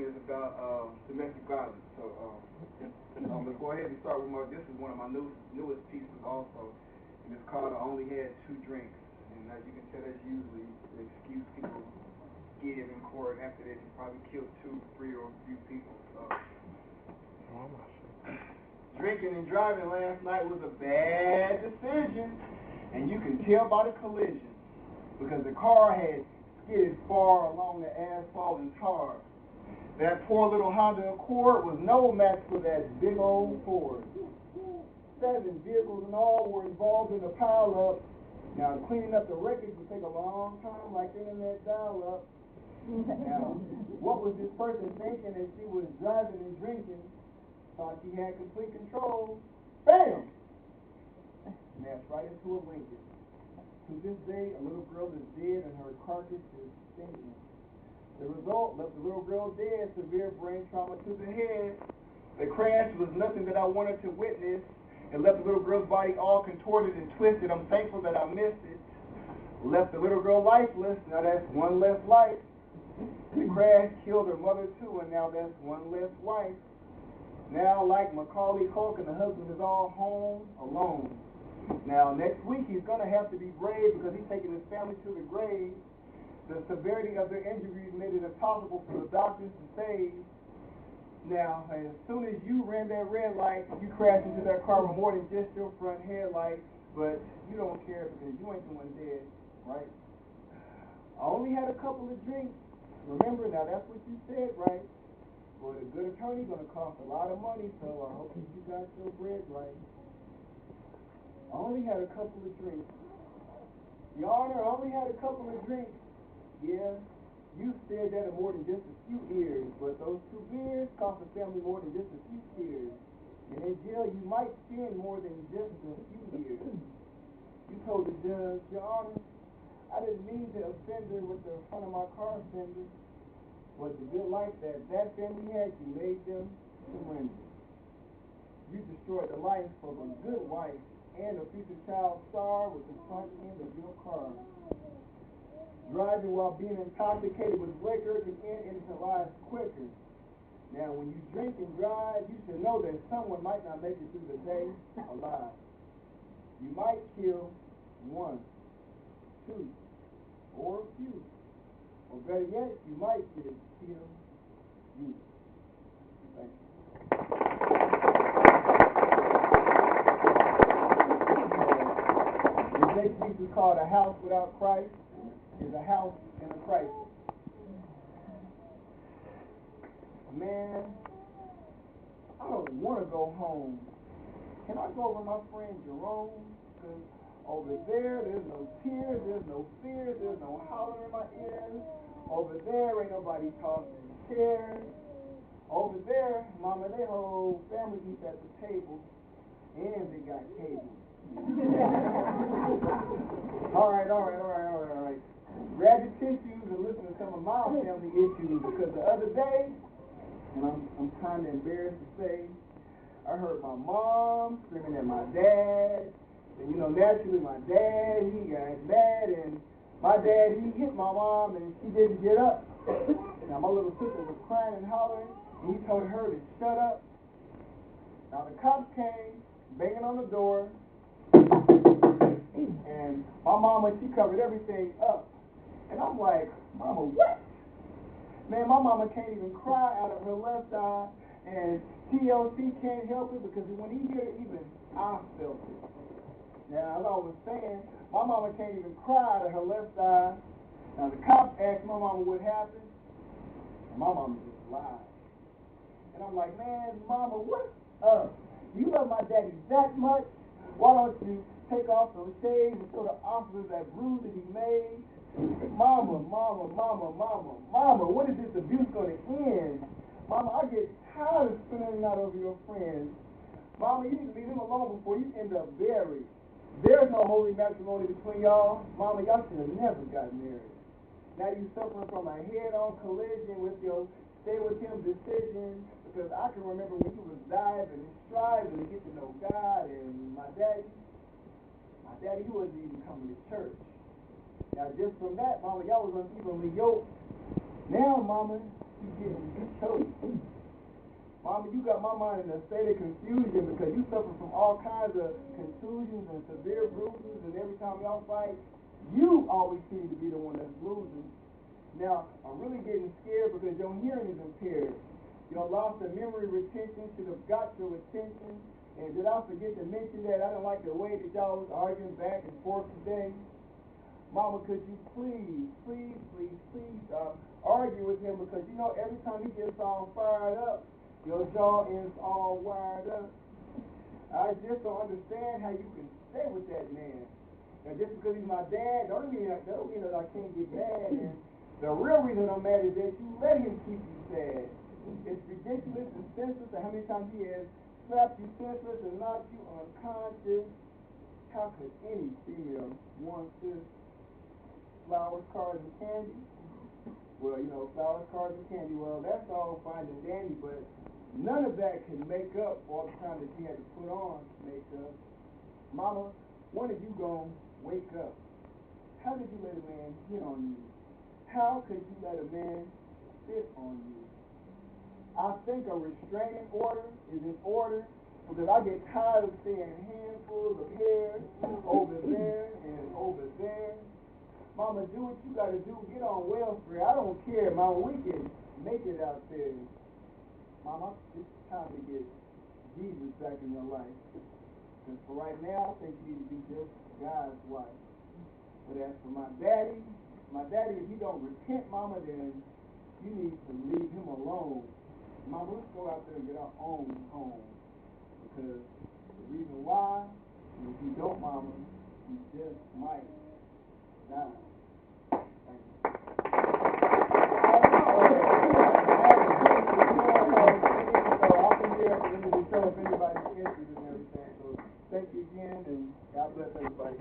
is about domestic violence. So let's go ahead and start with this is one of my newest pieces also, and it's called "I Only Had Two Drinks." And as you can tell, that's usually the excuse people give in court after they probably killed 2, 3, or a few people. So, drinking and driving last night was a bad decision, and you can tell by the collision because the car had skidded far along the asphalt and tar. That poor little Honda Accord was no match for that big old Ford. 7 vehicles and all were involved in the pileup. Now, cleaning up the wreckage would take a long time, like internet dial-up. Now, what was this person thinking as she was driving and drinking? Thought she had complete control. Bam! Smashed right into a Lincoln. To this day, a little girl is dead and her carcass is stinking. The result left the little girl dead, severe brain trauma to the head. The crash was nothing that I wanted to witness. It left the little girl's body all contorted and twisted. I'm thankful that I missed it. Left the little girl lifeless. Now that's one less life. The crash killed her mother too, and now that's one less wife. Now, like Macaulay Culkin, the husband is all home alone. Now, next week he's going to have to be brave because he's taking his family to the grave. The severity of their injuries made it impossible for the doctors to save. Now, as soon as you ran that red light, you crashed into that car with more than just your front headlight, but you don't care because you ain't the one dead, right? I only had a couple of drinks. Remember, now that's what you said, right? Well, a good attorney's going to cost a lot of money, so I hope you got your bread right. I only had a couple of drinks. Your Honor, I only had a couple of drinks. Yeah, you said that in more than just a few years, but those 2 beers cost the family more than just a few tears. And in jail, you might spend more than just a few years. You told the judge, Your Honor, I didn't mean to offend her with the front of my car fender, but the good life that family had, you made them surrender. You destroyed the life of a good wife and a future child star with the front end of your car. Driving while being intoxicated with liquor can end innocent lives quicker. Now, when you drink and drive, you should know that someone might not make it through the day alive. You might kill 1, 2, or a few. Or better yet, you might kill you. Thank you. The next piece is called A House Without Christ. Is a house in a crisis. Man, I don't want to go home. Can I go over my friend Jerome? Because over there's no tears, there's no fear, there's no hollering in my ears. Over there, ain't nobody tossing chairs. Over there, Mama, their whole family eats at the table, and they got cable. All right. Grab your tissues and listen to some of my family issues, because the other day, and I'm kind of embarrassed to say, I heard my mom screaming at my dad, and naturally my dad, he got mad, and my dad, he hit my mom, and she didn't get up. Now my little sister was crying and hollering, and he told her to shut up. Now the cops came, banging on the door, and my mama, she covered everything up. And I'm like, Mama, what? Man, my mama can't even cry out of her left eye, and TLC can't help it because when he hear it, even I felt it. Now, as I was saying, my mama can't even cry out of her left eye. Now, the cops asked my mama what happened, and my mama just lied. And I'm like, man, Mama, what's up? You love my daddy that much? Why don't you take off those shades and show the officers that bruise that he made? Mama, when is this abuse going to end? Mama, I get tired of spinning out over your friends. Mama, you need to leave him alone before you end up buried. There's no holy matrimony between y'all. Mama, y'all should have never got married. Now you suffering from a head-on collision with your stay with him decision, because I can remember when you was diving and striving to get to know God, and my daddy, he wasn't even coming to church. Now, just from that, Mama, y'all was unevenly yoked. Now, Mama, you getting choked. you got my mind in a state of confusion because you suffer from all kinds of contusions and severe bruises, and every time y'all fight, you always seem to be the one that's losing. Now, I'm really getting scared because your hearing is impaired. Your loss of memory retention should have got your attention. And did I forget to mention that I don't like the way that y'all was arguing back and forth today? Mama, could you please argue with him, because you know every time he gets all fired up, your jaw is all wired up. I just don't understand how you can stay with that man. Now, just because he's my dad, don't mean that I can't get mad. And the real reason I'm mad is that you let him keep you sad. It's ridiculous and senseless how many times he has slapped you senseless and knocked you unconscious. How could any female want this? Flowers, cards, and candy? Well, you know, flowers, cards, and candy, well, that's all fine and dandy, but none of that can make up for all the time that you had to put on makeup. Mama, when are you going to wake up? How did you let a man hit on you? How could you let a man sit on you? I think a restraining order is in order, because I get tired of seeing handfuls of hair over there and over there. Mama, do what you got to do. Get on welfare. I don't care, Mama. We can make it out there. Mama, it's time to get Jesus back in your life. Because for right now, I think you need to be just God's wife. But as for my daddy, if he don't repent, Mama, then you need to leave him alone. Mama, let's go out there and get our own home. Because the reason why, if you don't, Mama, you just might die. Thank you. So I'll be here at the end of the show if anybody's interested in everything. So thank you again, and God bless everybody.